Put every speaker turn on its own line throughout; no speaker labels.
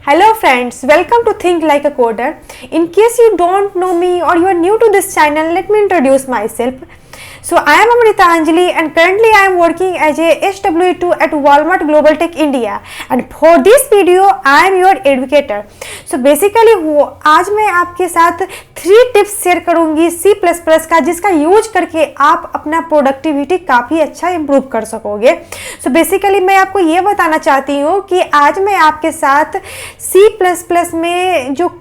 Hello friends, welcome to Think Like a Coder. In case you don't know me or you are new to this channel, let me introduce myself. So I am Amrita Anjali and currently I am working as a SW2 at Walmart Global Tech India, and for this video I am your educator. So basically आज मैं आपके साथ 3 tips share करूंगी C++ का, जिसका use करके आप अपना प्रोडक्टिविटी काफ़ी अच्छा इम्प्रूव कर सकोगे. सो बेसिकली मैं आपको ये बताना चाहती हूँ कि आज मैं आपके साथ C++ में जो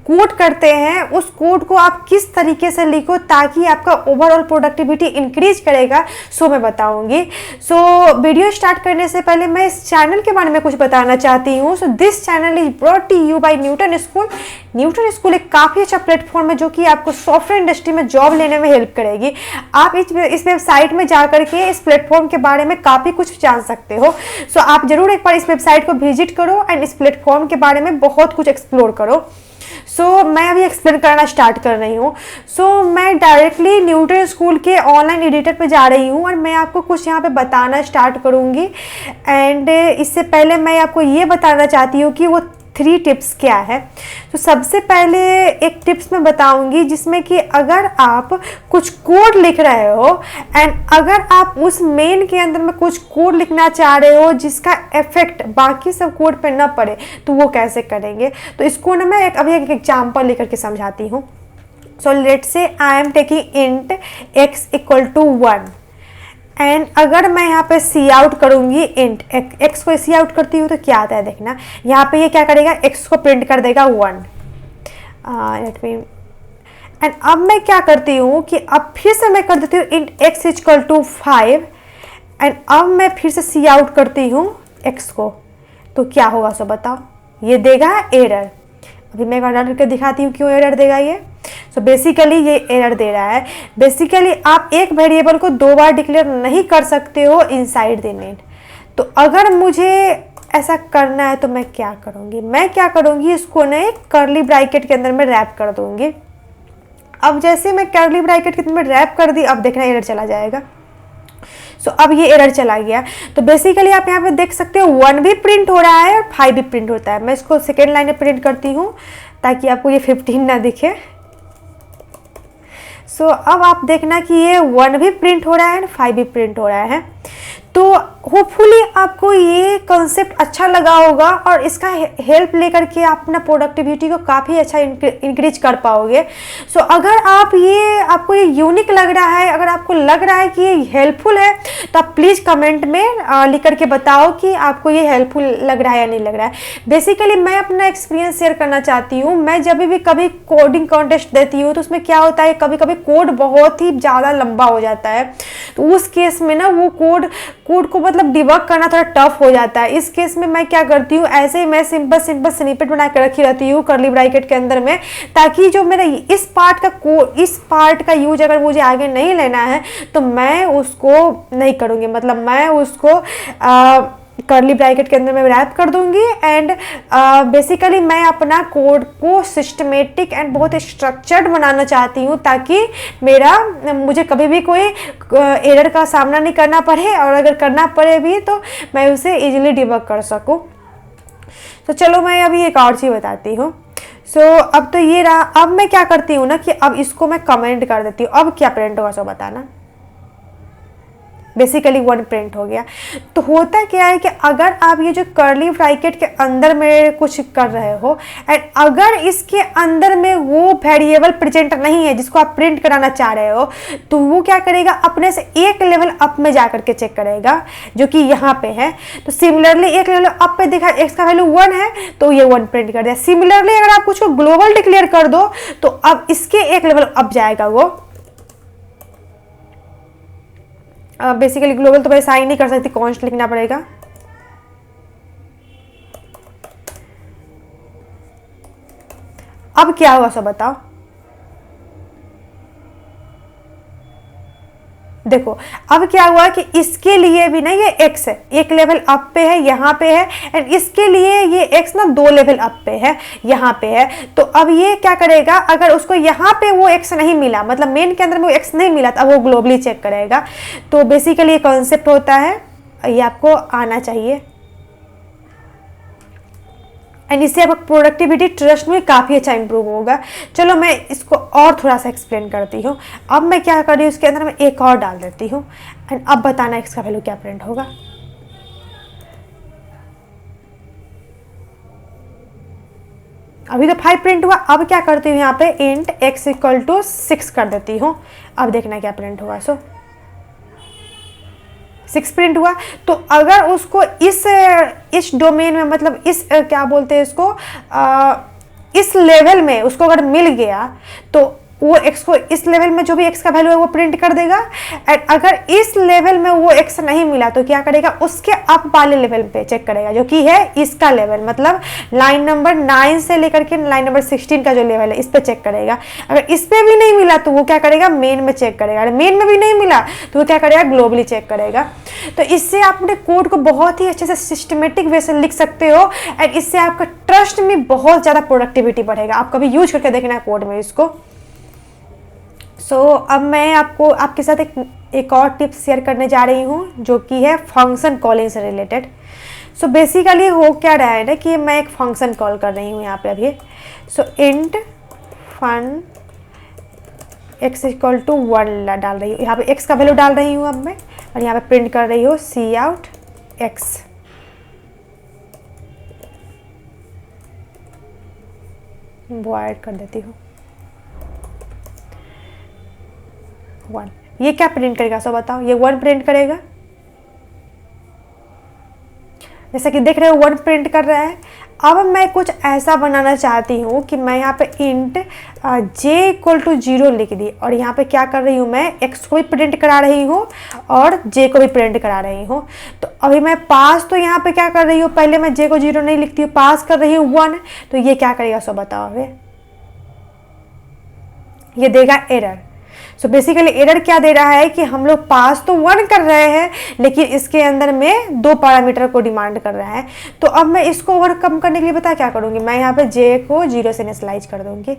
कोड करते हैं उस कोड को आप किस तरीके से लिखो ताकि आपका ओवरऑल प्रोडक्टिविटी इंक्रीज करेगा, सो मैं बताऊंगी. सो वीडियो स्टार्ट करने से पहले मैं इस चैनल के बारे में कुछ बताना चाहती हूँ. So this channel is brought to you by Newton school. Newton school एक काफ़ी अच्छा प्लेटफॉर्म है जो कि आपको सॉफ्टवेयर इंडस्ट्री में जॉब लेने में हेल्प करेगी. आप इस वेबसाइट में जा करके इस प्लेटफॉर्म के बारे में काफ़ी कुछ जान सकते हो. सो आप जरूर एक बार इस वेबसाइट को विजिट करो एंड इस प्लेटफॉर्म के बारे में बहुत कुछ एक्सप्लोर करो. मैं अभी एक्सप्लेन करना स्टार्ट कर रही हूँ. मैं डायरेक्टली न्यूटन स्कूल के ऑनलाइन एडिटर पे जा रही हूँ और मैं आपको कुछ यहाँ पे बताना स्टार्ट करूँगी. एंड इससे पहले मैं आपको ये बताना चाहती हूँ कि वो 3 टिप्स क्या है. तो सबसे पहले एक टिप्स मैं बताऊंगी जिसमें कि अगर आप कुछ कोड लिख रहे हो एंड अगर आप उस मेन के अंदर में कुछ कोड लिखना चाह रहे हो जिसका इफेक्ट बाकी सब कोड पे ना पड़े, तो वो कैसे करेंगे. तो इसको ना मैं अभी एक एग्जाम्पल लेकर के समझाती हूँ. So let's say I am taking int x equal to 1 and अगर मैं यहाँ पे सी आउट करूँगी इंट x को सी आउट करती हूँ तो क्या आता है देखना. यहाँ पे ये क्या करेगा, x को प्रिंट कर देगा 1. एंड अब मैं क्या करती हूँ कि अब फिर से मैं कर देती हूँ int x equal to 5 and अब मैं फिर से सी आउट करती हूँ x को, तो क्या होगा सो बताओ. ये देगा एरर. अभी मैं रन करके दिखाती हूँ क्यों एरर देगा ये. सो बेसिकली ये एरर दे रहा है. बेसिकली आप एक वेरिएबल को 2 बार डिक्लेयर नहीं कर सकते हो इनसाइड द नेट. तो अगर मुझे ऐसा करना है तो मैं क्या करूँगी, इसको ना एक कर्ली ब्रैकेट के अंदर में रैप कर दूँगी. अब जैसे मैं कर्ली ब्रैकेट के अंदर में रैप कर दी, अब देखना एरर चला जाएगा. अब ये एरर चला गया. तो बेसिकली आप यहाँ पे देख सकते हो 1 भी प्रिंट हो रहा है और 5 भी प्रिंट होता है. मैं इसको सेकेंड लाइन में प्रिंट करती हूँ ताकि आपको ये 15 ना दिखे. अब आप देखना कि ये 1 भी प्रिंट हो रहा है और 5 भी प्रिंट हो रहा है. तो होपफुली आपको ये कॉन्सेप्ट अच्छा लगा होगा और इसका हेल्प लेकर के आप अपना प्रोडक्टिविटी को काफ़ी अच्छा इंक्रीज कर पाओगे. अगर आपको ये यूनिक लग रहा है, अगर आपको लग रहा है कि ये हेल्पफुल है, तो आप प्लीज़ कमेंट में लिख करके बताओ कि आपको ये हेल्पफुल लग रहा है या नहीं लग रहा है. बेसिकली मैं अपना एक्सपीरियंस शेयर करना चाहती हूँ. मैं जब भी कभी कोडिंग कॉन्टेस्ट देती हूँ तो उसमें क्या होता है, कभी कभी कोड बहुत ही ज़्यादा लंबा हो जाता है. तो उस केस में ना वो कोड को मतलब डिबग करना थोड़ा टफ हो जाता है. इस केस में मैं क्या करती हूँ, ऐसे ही मैं सिंपल स्निपेट बना के रखी रहती हूँ कर्ली ब्रैकेट के अंदर में, ताकि जो मेरा इस पार्ट का यूज अगर मुझे आगे नहीं लेना है तो मैं उसको नहीं करूँगी. मतलब मैं उसको कर्ली ब्रैकेट के अंदर में रैप कर दूंगी. एंड बेसिकली मैं अपना कोड को सिस्टमेटिक एंड बहुत स्ट्रक्चर्ड बनाना चाहती हूँ ताकि मुझे कभी भी कोई एरर का सामना नहीं करना पड़े, और अगर करना पड़े भी तो मैं उसे इजीली डिबग कर सकूँ. तो चलो मैं अभी एक और चीज़ बताती हूँ. अब तो ये रहा. अब मैं क्या करती हूँ ना कि अब इसको मैं कमेंट कर देती हूँ. अब क्या प्रिंट होगा सो बताना. बेसिकली 1 प्रिंट हो गया. तो होता क्या है कि अगर आप ये जो कर्ली ब्रैकेट के अंदर में कुछ कर रहे हो एंड अगर इसके अंदर में वो वेरिएबल प्रेजेंट नहीं है जिसको आप प्रिंट कराना चाह रहे हो, तो वो क्या करेगा, अपने से एक लेवल अप में जा करके चेक करेगा जो कि यहाँ पे है. तो सिमिलरली एक लेवल अप पे देखा x का वैल्यू 1 है तो ये 1 प्रिंट कर दिया. सिमिलरली अगर आप कुछ को ग्लोबल डिक्लेयर कर दो तो अब इसके एक लेवल अप जाएगा वो. बेसिकली ग्लोबल तो मैं साइन नहीं कर सकती, कॉन्स्ट लिखना पड़ेगा. अब क्या होगा सब बताओ. देखो अब क्या हुआ कि इसके लिए भी ना ये x है, एक लेवल अप पे है, यहाँ पे है. एंड इसके लिए ये x ना 2 लेवल अप पे है, यहाँ पे है. तो अब ये क्या करेगा, अगर उसको यहाँ पे वो x नहीं मिला, मतलब मेन के अंदर में वो x नहीं मिला, तो अब वो ग्लोबली चेक करेगा. तो बेसिकली ये कॉन्सेप्ट होता है, ये आपको आना चाहिए. एंड इससे आपका प्रोडक्टिविटी ट्रस्ट में काफ़ी अच्छा इंप्रूव होगा। चलो मैं इसको और थोड़ा सा एक्सप्लेन करती हूँ। अब मैं क्या कर रही हूँ, इसके अंदर मैं एक और डाल देती हूँ एंड अब बताना इसका वैल्यू क्या प्रिंट होगा। अभी तो 5 प्रिंट हुआ। अब क्या करती हूँ, यहाँ पे इंट x इक्वल टू 6 कर देती हूँ। अब देखना क्या प्रिंट हुआ। सो 6 प्रिंट हुआ। तो अगर उसको इस डोमेन में, मतलब इस क्या बोलते हैं इसको, इस लेवल में उसको अगर मिल गया तो वो x को इस लेवल में जो भी x का वैल्यू है वो प्रिंट कर देगा। एंड अगर इस लेवल में वो x नहीं मिला तो क्या करेगा, उसके अप वाले लेवल पे चेक करेगा जो कि है इसका लेवल, मतलब लाइन नंबर 9 से लेकर के लाइन नंबर 16 का जो लेवल है इस पे चेक करेगा। अगर इस पे भी नहीं मिला तो वो क्या करेगा, मेन में चेक करेगा। अगर मेन में भी नहीं मिला तो वो क्या करेगा, ग्लोबली चेक करेगा। तो इससे आप अपने कोड को बहुत ही अच्छे से सिस्टमेटिक वे से लिख सकते हो एंड इससे आपका ट्रस्ट में बहुत ज़्यादा प्रोडक्टिविटी बढ़ेगा। आप कभी यूज करके देखना कोड में इसको। अब मैं आपके साथ एक और टिप्स शेयर करने जा रही हूँ जो कि है फंक्शन कॉलिंग से रिलेटेड। बेसिकली हो क्या रहा है ना कि मैं एक फंक्शन कॉल कर रही हूँ यहाँ पे अभी। Int fun x equal to 1 डाल रही हूँ, यहाँ पे x का वैल्यू डाल रही हूँ अब मैं, और यहाँ पे प्रिंट कर रही हूँ सी आउट x। वो ऐड कर देती हूँ 1। ये क्या प्रिंट करेगा, सो बताओ। ये 1 प्रिंट करेगा, जैसा कि देख रहे हो 1 प्रिंट कर रहा है। अब मैं कुछ ऐसा बनाना चाहती हूँ कि मैं यहाँ पे इंट j इक्वल टू 0 लिख दी और यहाँ पे क्या कर रही हूँ, मैं x को भी प्रिंट करा रही हूँ और j को भी प्रिंट करा रही हूँ। तो अभी मैं पास तो यहाँ पे क्या कर रही हूँ, पहले मैं j को 0 नहीं लिखती हूँ, पास कर रही हूँ 1। तो ये क्या करेगा, सो बताओ। अभी ये देगा एरर। बेसिकली एरर क्या दे रहा है कि हम लोग पास तो 1 कर रहे हैं लेकिन इसके अंदर में 2 पैरामीटर को डिमांड कर रहा है। तो अब मैं इसको ओवरकम करने के लिए पता क्या करूँगी, मैं यहाँ पे j को 0 से इनिशियलाइज कर दूँगी।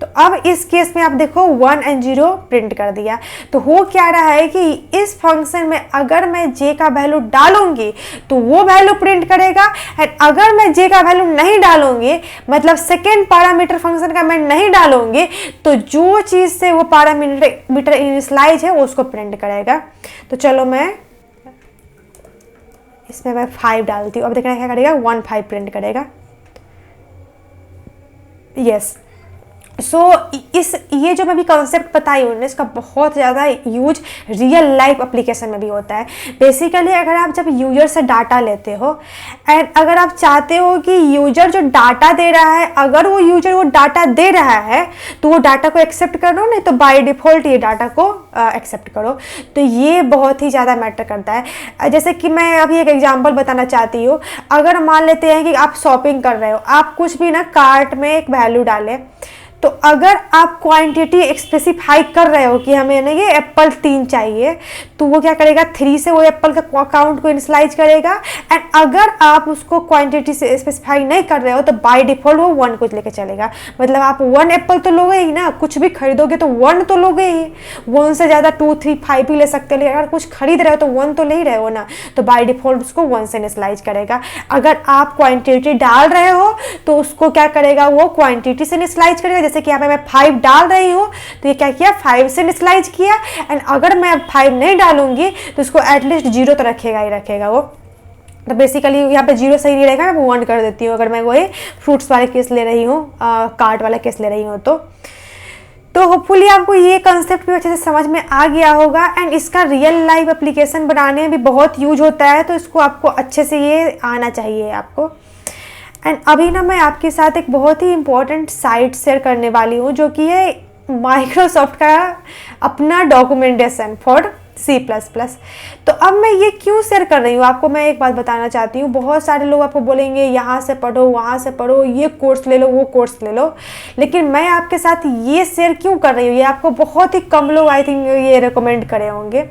तो अब इस केस में आप देखो 1 और 0 प्रिंट कर दिया। तो हो क्या रहा है कि इस फंक्शन में अगर मैं j का वैल्यू डालूंगी तो वो वैल्यू प्रिंट करेगा, एंड अगर मैं j का वैल्यू नहीं डालूंगी, मतलब सेकेंड पैरामीटर फंक्शन का मैं नहीं डालूंगी, तो जो चीज़ से वो पैरामीटर इनिशियलाइज है वो उसको प्रिंट करेगा। तो चलो मैं इसमें मैं 5 डालती हूँ। अब देखना क्या करेगा, 1 5 प्रिंट करेगा। यस। ये जो मैं भी कॉन्सेप्ट बताई हूँ इसका बहुत ज़्यादा यूज रियल लाइफ एप्लीकेशन में भी होता है। बेसिकली अगर आप जब यूजर से डाटा लेते हो एंड अगर आप चाहते हो कि यूजर जो डाटा दे रहा है, अगर वो यूजर वो डाटा दे रहा है तो वो डाटा को एक्सेप्ट करो, नहीं तो बाय डिफ़ॉल्ट ये डाटा को एक्सेप्ट करो। तो ये बहुत ही ज़्यादा मैटर करता है। जैसे कि मैं अभी एक एग्जांपल बताना चाहती हूँ। अगर मान लेते हैं कि आप शॉपिंग कर रहे हो, आप कुछ भी ना कार्ट में एक वैल्यू डालें, तो अगर आप क्वांटिटी स्पेसिफाई कर रहे हो कि हमें ना ये एप्पल 3 चाहिए, तो वो क्या करेगा, 3 से वो एप्पल का अकाउंट को इनिशियलाइज करेगा। एंड अगर आप उसको क्वांटिटी से स्पेसिफाई नहीं कर रहे हो तो बाय डिफॉल्ट वो 1 को लेके चलेगा। मतलब आप 1 एप्पल तो लोगे ही ना, कुछ भी खरीदोगे तो 1 तो लोगे ही। 1 से ज़्यादा 2 3 5 भी ले सकते हो, लेकिन अगर कुछ खरीद रहे हो तो 1 तो ले ही रहे हो ना, तो बाय डिफॉल्ट उसको 1 से इनिशियलाइज करेगा। अगर आप क्वांटिटी डाल रहे हो तो उसको क्या करेगा, वो क्वांटिटी से इनिशियलाइज करेगा। जैसे कि यहाँ पे मैं 5 डाल रही हूँ तो ये क्या किया, 5 से इनिशियलाइज किया। एंड अगर मैं 5 नहीं डालूंगी तो इसको एटलीस्ट 0 तो रखेगा ही रखेगा वो। तो बेसिकली यहाँ पे 0 सही नहीं रहेगा, मैं 1 कर देती हूँ अगर मैं वही फ्रूट्स वाले केस ले रही हूँ, कार्ट वाला केस ले रही हूँ। तो होपफुली आपको ये कंसेप्ट भी अच्छे से समझ में आ गया होगा एंड इसका रियल लाइफ एप्लीकेशन बनाने में भी बहुत यूज होता है। तो इसको आपको अच्छे से ये आना चाहिए आपको। एंड अभी ना मैं आपके साथ एक बहुत ही इम्पोर्टेंट साइट शेयर करने वाली हूँ जो कि है माइक्रोसॉफ्ट का अपना डॉक्यूमेंटेशन फॉर C++। तो अब मैं ये क्यों शेयर कर रही हूँ, आपको मैं एक बात बताना चाहती हूँ। बहुत सारे लोग आपको बोलेंगे यहाँ से पढ़ो, वहाँ से पढ़ो, ये कोर्स ले लो, वो कोर्स ले लो, लेकिन मैं आपके साथ ये शेयर क्यों कर रही हूँ, ये आपको बहुत ही कम लोग आई थिंक ये रिकमेंड करे होंगे।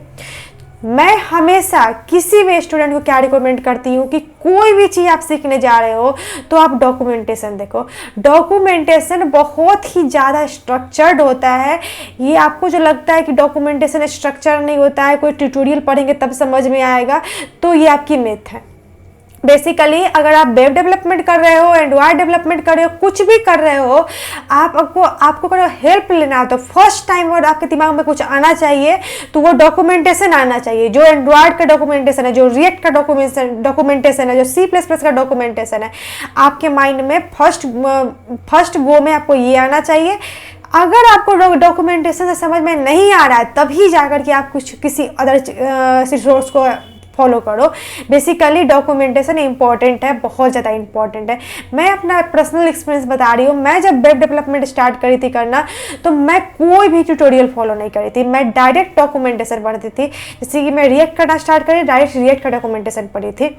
मैं हमेशा किसी भी स्टूडेंट को क्या रिकमेंड करती हूँ कि कोई भी चीज़ आप सीखने जा रहे हो तो आप डॉक्यूमेंटेशन देखो। डॉक्यूमेंटेशन बहुत ही ज़्यादा स्ट्रक्चर्ड होता है। ये आपको जो लगता है कि डॉक्यूमेंटेशन स्ट्रक्चर नहीं होता है, कोई ट्यूटोरियल पढ़ेंगे तब समझ में आएगा, तो ये आपकी मिथ है। बेसिकली अगर आप वेब डेवलपमेंट कर रहे हो, एंड्रॉयड डेवलपमेंट कर रहे हो, कुछ भी कर रहे हो, आपको अगर हेल्प लेना है तो फर्स्ट टाइम और आपके दिमाग में कुछ आना चाहिए तो वो डॉक्यूमेंटेशन आना चाहिए। जो एंड्रॉयड का डॉक्यूमेंटेशन है, जो रिएक्ट का डॉक्यूमेंटेशन है, जो C++ का डॉक्यूमेंटेशन है, आपके माइंड में फर्स्ट गो में आपको ये आना चाहिए। अगर आपको डॉक्यूमेंटेशन से समझ में नहीं आ रहा है तभी जाकर के आप किसी अदर रिसोर्स को फॉलो करो। बेसिकली डॉक्यूमेंटेशन इंपॉर्टेंट है, बहुत ज़्यादा इंपॉर्टेंट है। मैं अपना पर्सनल एक्सपीरियंस बता रही हूँ। मैं जब वेब डेवलपमेंट स्टार्ट करी थी करना तो मैं कोई भी ट्यूटोरियल फॉलो नहीं करी थी, मैं डायरेक्ट डॉक्यूमेंटेशन पढ़ती थी। जैसे कि मैं रिएक्ट करना स्टार्ट करी, डायरेक्ट रिएक्ट का डॉक्यूमेंटेशन पढ़ी थी।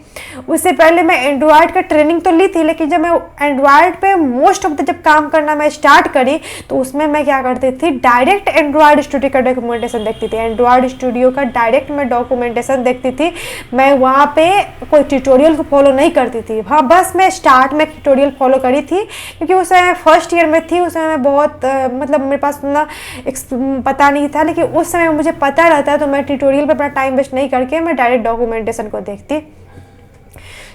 उससे पहले मैं एंड्रॉयड का ट्रेनिंग तो ली थी, लेकिन जब मैं एंड्रॉयड पे मोस्ट ऑफ द जब काम करना मैं स्टार्ट करी तो उसमें मैं क्या करती थी, डायरेक्ट एंड्रॉयड स्टूडियो का डॉक्यूमेंटेशन देखती थी। एंड्रॉयड स्टूडियो का डायरेक्ट मैं डॉक्यूमेंटेशन देखती थी। मैं वहाँ पे कोई ट्यूटोरियल को फॉलो नहीं करती थी। हाँ, बस मैं स्टार्ट में ट्यूटोरियल फॉलो करी थी क्योंकि उस समय फर्स्ट ईयर में थी। उस समय मैं बहुत मतलब मेरे पास उतना पता नहीं था, लेकिन उस समय मुझे पता रहता है तो मैं ट्यूटोरियल पे अपना टाइम वेस्ट नहीं करके मैं डायरेक्ट डॉक्यूमेंटेशन को देखती।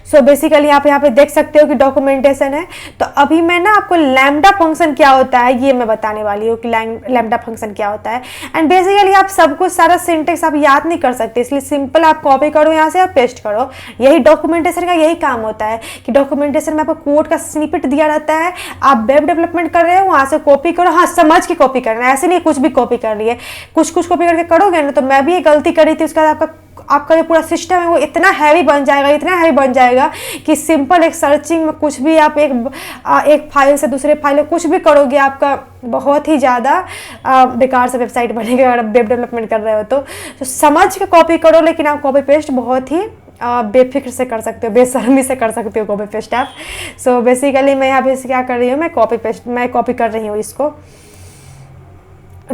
सो बेसिकली आप यहाँ पे देख सकते हो कि डॉक्यूमेंटेशन है। तो अभी मैं ना आपको लैम्डा फंक्शन क्या होता है ये मैं बताने वाली हूँ कि लैम्डा फंक्शन क्या होता है। एंड बेसिकली आप सब कुछ सारा सिंटेक्स आप याद नहीं कर सकते, इसलिए सिंपल आप कॉपी करो यहाँ से और पेस्ट करो। यही डॉक्यूमेंटेशन का यही काम होता है कि डॉक्यूमेंटेशन में आपको कोड का स्निपेट दिया रहता है। आप वेब डेवलपमेंट कर रहे हो, वहाँ से कॉपी करो। हाँ, समझ के कॉपी करना है, ऐसे नहीं कुछ भी कॉपी कर लिए। कुछ कॉपी करके करोगे ना तो मैं भी ये गलती करी थी। उसके बाद आपका जो पूरा सिस्टम है वो इतना हैवी बन जाएगा कि सिंपल एक सर्चिंग में कुछ भी आप एक फाइल से दूसरे फाइल में कुछ भी करोगे, आपका बहुत ही ज़्यादा बेकार से वेबसाइट बनेगा अगर आप वेब डेवलपमेंट कर रहे हो तो समझ के कॉपी करो। लेकिन आप कॉपी पेस्ट बहुत ही बेफिक्र से कर सकते हो, बेशर्मी से कर सकते हो कॉपी पेस्ट आप। सो बेसिकली मैं यहाँ पे क्या कर रही हूँ, मैं कॉपी कर रही हूँ इसको।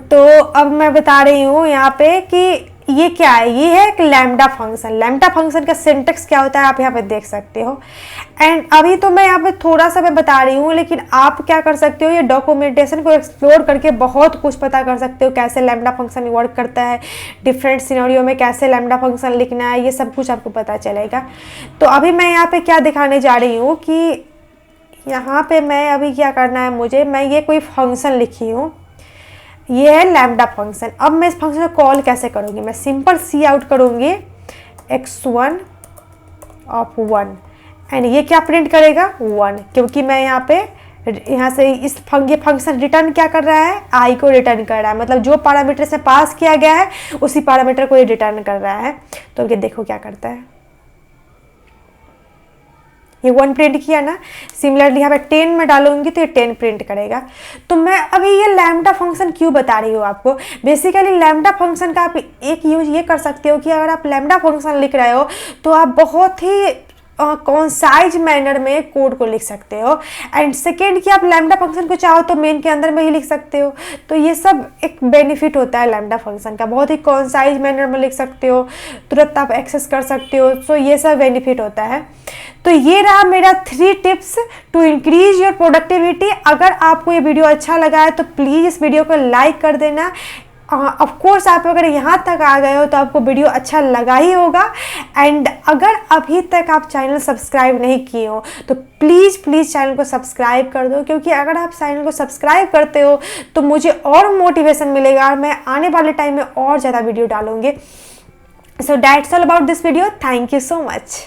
तो अब मैं बता रही हूँ यहाँ पे कि ये क्या है। ये है एक लैम्डा फंक्शन। लैम्डा फंक्शन का सिंटेक्स क्या होता है आप यहाँ पे देख सकते हो। एंड अभी तो मैं यहाँ पे थोड़ा सा मैं बता रही हूँ, लेकिन आप क्या कर सकते हो, ये डॉक्यूमेंटेशन को एक्सप्लोर करके बहुत कुछ पता कर सकते हो। कैसे लैम्डा फंक्शन वर्क करता है, डिफरेंट सिनेरियो में कैसे लैम्डा फंक्शन लिखना है, ये सब कुछ आपको पता चलेगा। तो अभी मैं यहाँ पे क्या दिखाने जा रही हूँ कि यहाँ पे मैं अभी क्या करना है मुझे, मैं ये कोई फंक्शन लिखी हूँ, ये है लैम्डा फंक्शन। अब मैं इस फंक्शन को कॉल कैसे करूँगी, मैं सिंपल सी आउट करूँगी x1 ऑफ 1 एंड ये क्या प्रिंट करेगा 1, क्योंकि मैं यहाँ से ये फंक्शन रिटर्न क्या कर रहा है, आई को रिटर्न कर रहा है। मतलब जो पैरामीटर से पास किया गया है उसी पैरामीटर को ये रिटर्न कर रहा है। तो ये देखो क्या करता है, ये 1 प्रिंट किया ना। सिमिलरली यहाँ पे 10 में डालूंगी तो ये 10 प्रिंट करेगा। तो मैं अभी ये लैम्डा फंक्शन क्यों बता रही हूँ आपको, बेसिकली लैम्डा फंक्शन का आप एक यूज ये कर सकते हो कि अगर आप लैम्डा फंक्शन लिख रहे हो तो आप बहुत ही कॉन्साइज मैनर में कोड को लिख सकते हो। एंड सेकेंड कि आप लैम्डा फंक्शन को चाहो तो मेन के अंदर में ही लिख सकते हो। तो ये सब एक बेनिफिट होता है लैम्डा फंक्शन का, बहुत ही कॉन्साइज मैनर में लिख सकते हो, तुरंत आप एक्सेस कर सकते हो। सो ये सब बेनिफिट होता है। तो ये रहा मेरा 3 tips to increase your productivity. अगर आपको ये वीडियो अच्छा लगा है तो प्लीज़ इस वीडियो को लाइक कर देना। ऑफ कोर्स आप अगर यहाँ तक आ गए हो तो आपको वीडियो अच्छा लगा ही होगा। एंड अगर अभी तक आप चैनल सब्सक्राइब नहीं किए हो तो प्लीज़ चैनल को सब्सक्राइब कर दो, क्योंकि अगर आप चैनल को सब्सक्राइब करते हो तो मुझे और मोटिवेशन मिलेगा और मैं आने वाले टाइम में और ज़्यादा वीडियो डालूंगी। So that's all about this video. Thank you so much.